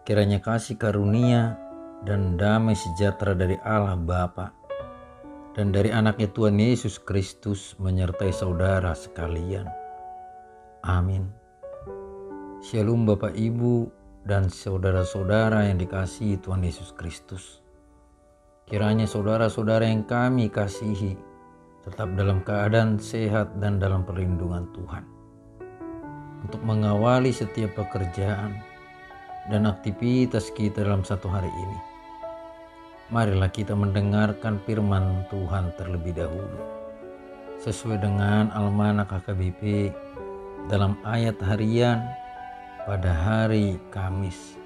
Kiranya kasih karunia dan damai sejahtera dari Allah Bapa dan dari anaknya Tuhan Yesus Kristus menyertai saudara sekalian. Amin. Shalom Bapak Ibu dan saudara-saudara yang dikasihi Tuhan Yesus Kristus. Kiranya saudara-saudara yang kami kasihi tetap dalam keadaan sehat dan dalam perlindungan Tuhan. Untuk mengawali setiap pekerjaan dan aktivitas kita dalam satu hari ini, marilah kita mendengarkan firman Tuhan terlebih dahulu sesuai dengan Almanak HKBP dalam ayat harian pada hari Kamis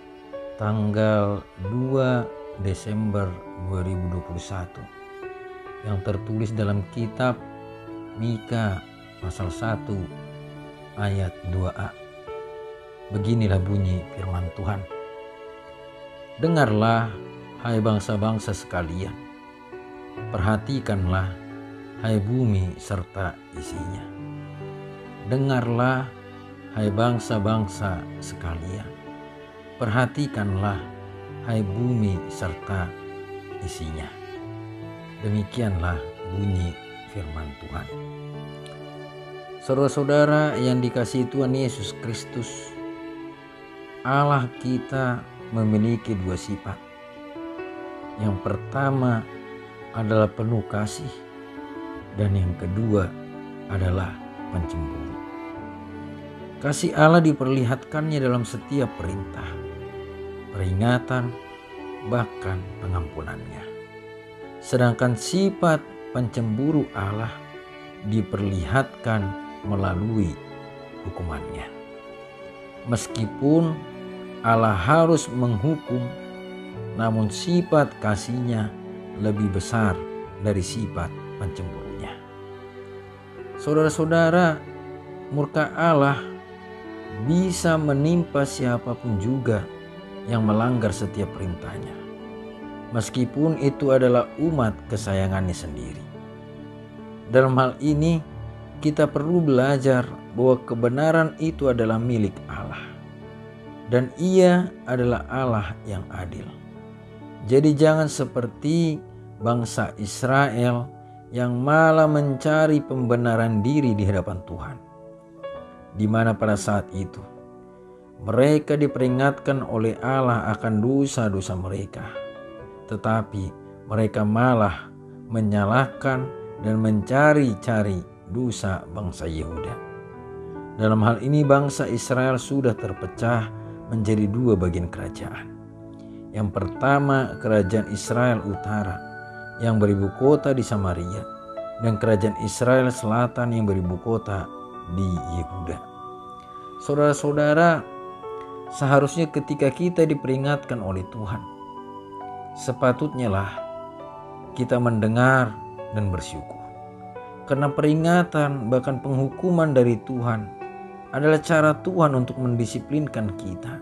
tanggal 2 Desember 2021 yang tertulis dalam kitab Mika pasal 1 ayat 2a. Beginilah bunyi firman Tuhan. Dengarlah, hai bangsa-bangsa sekalian. Perhatikanlah, hai bumi serta isinya. Dengarlah, hai bangsa-bangsa sekalian. Perhatikanlah, hai bumi serta isinya. Demikianlah bunyi firman Tuhan. Saudara-saudara yang dikasihi Tuhan Yesus Kristus, Allah kita memiliki dua sifat. Yang pertama adalah penuh kasih dan yang kedua adalah pencemburu. Kasih Allah diperlihatkannya dalam setiap perintah, peringatan, bahkan pengampunannya. Sedangkan sifat pencemburu Allah diperlihatkan melalui hukumannya. Meskipun Allah harus menghukum, namun sifat kasihnya lebih besar dari sifat pencemburunya. Saudara-saudara, murka Allah bisa menimpa siapapun juga yang melanggar setiap perintahnya, meskipun itu adalah umat kesayangannya sendiri. Dalam hal ini, kita perlu belajar bahwa kebenaran itu adalah milik Allah. Dan Ia adalah Allah yang adil. Jadi jangan seperti bangsa Israel yang malah mencari pembenaran diri di hadapan Tuhan. Di mana pada saat itu mereka diperingatkan oleh Allah akan dosa-dosa mereka. Tetapi mereka malah menyalahkan dan mencari-cari dosa bangsa Yehuda. Dalam hal ini bangsa Israel sudah terpecah menjadi dua bagian kerajaan. Yang pertama, kerajaan Israel Utara yang beribu kota di Samaria, dan kerajaan Israel Selatan yang beribu kota di Yehuda. Saudara-saudara, seharusnya ketika kita diperingatkan oleh Tuhan, sepatutnya lah kita mendengar dan bersyukur. Karena peringatan bahkan penghukuman dari Tuhan adalah cara Tuhan untuk mendisiplinkan kita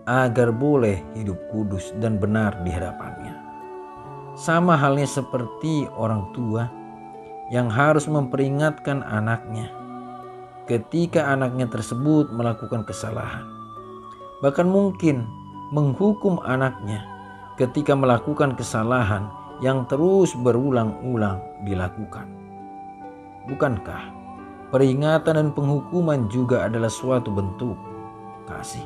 agar boleh hidup kudus dan benar di hadapannya. Sama halnya seperti orang tua yang harus memperingatkan anaknya ketika anaknya tersebut melakukan kesalahan. Bahkan mungkin menghukum anaknya ketika melakukan kesalahan yang terus berulang-ulang dilakukan. Bukankah peringatan dan penghukuman juga adalah suatu bentuk kasih?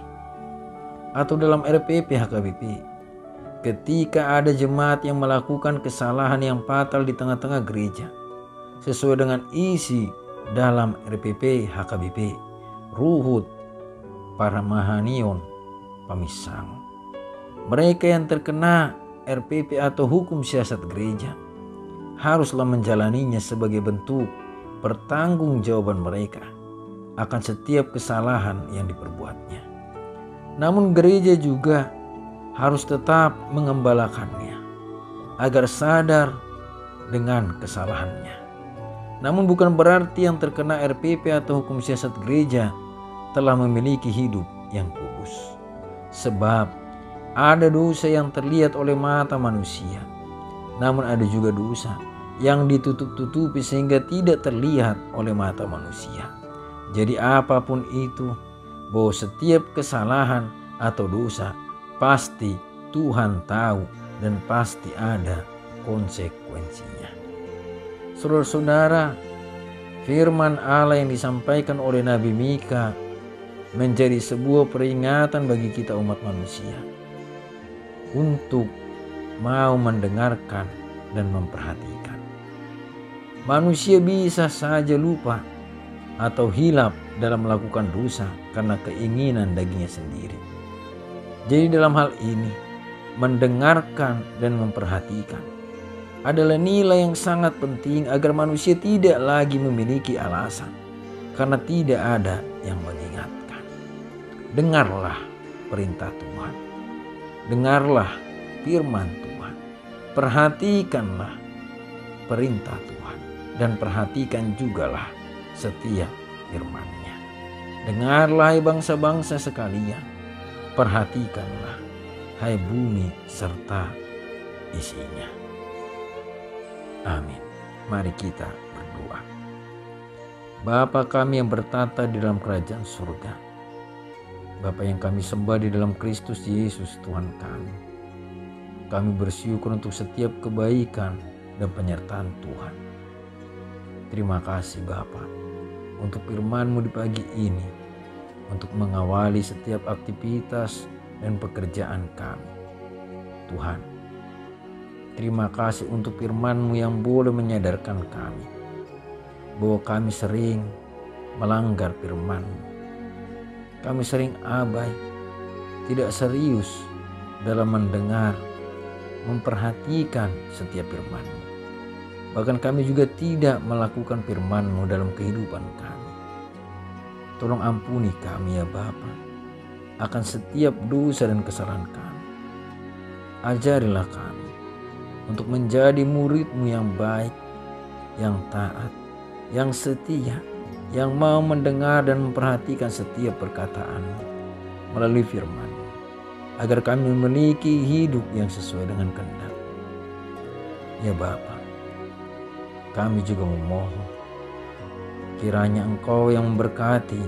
Atau dalam RPP HKBP, ketika ada jemaat yang melakukan kesalahan yang fatal di tengah-tengah gereja, sesuai dengan isi dalam RPP HKBP, Ruhut Paramahanion Pamisang. Mereka yang terkena RPP atau hukum siasat gereja haruslah menjalaninya sebagai bentuk pertanggungjawaban mereka akan setiap kesalahan yang diperbuatnya. Namun gereja juga harus tetap mengembalakannya agar sadar dengan kesalahannya. Namun bukan berarti yang terkena RPP atau hukum siasat gereja telah memiliki hidup yang kudus. Sebab ada dosa yang terlihat oleh mata manusia, namun ada juga dosa yang ditutup-tutupi sehingga tidak terlihat oleh mata manusia. Jadi apapun itu, bahwa setiap kesalahan atau dosa pasti Tuhan tahu dan pasti ada konsekuensinya. Saudara-saudara, firman Allah yang disampaikan oleh Nabi Mika menjadi sebuah peringatan bagi kita umat manusia untuk mau mendengarkan dan memperhatikan. Manusia bisa saja lupa atau hilap dalam melakukan dosa karena keinginan dagingnya sendiri. Jadi dalam hal ini, mendengarkan dan memperhatikan adalah nilai yang sangat penting agar manusia tidak lagi memiliki alasan karena tidak ada yang mengingatkan. Dengarlah perintah Tuhan. Dengarlah firman Tuhan. Perhatikanlah perintah Tuhan dan perhatikan jugalah setiap firman-Nya. Dengarlah hai bangsa-bangsa sekalian. Perhatikanlah hai bumi serta isinya. Amin. Mari kita berdoa. Bapa kami yang bertata di dalam kerajaan surga, Bapa yang kami sembah di dalam Kristus Yesus Tuhan kami. Kami bersyukur untuk setiap kebaikan dan penyertaan Tuhan. Terima kasih Bapa untuk firman-Mu di pagi ini, untuk mengawali setiap aktivitas dan pekerjaan kami. Tuhan, terima kasih untuk firman-Mu yang boleh menyadarkan kami bahwa kami sering melanggar firman-Mu. Kami sering abai, tidak serius dalam mendengar, memperhatikan setiap firman-Mu. Bahkan kami juga tidak melakukan firman-Mu dalam kehidupan kami. Tolong ampuni kami ya Bapa akan setiap dosa dan kesalahan kami. Ajarilah kami untuk menjadi murid-Mu yang baik, yang taat, yang setia, yang mau mendengar dan memperhatikan setiap perkataan-Mu melalui firman-Mu, agar kami memiliki hidup yang sesuai dengan kehendak. Ya Bapa, kami juga memohon kiranya Engkau yang memberkati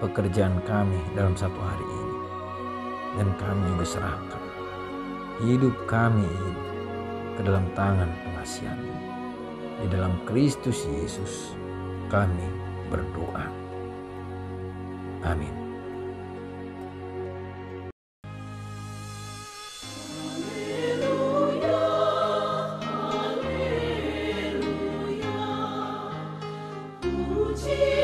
pekerjaan kami dalam satu hari ini, dan kami juga serahkan hidup kami ini ke dalam tangan pengasihan-Mu. Di dalam Kristus Yesus kami berdoa. Amin. Puji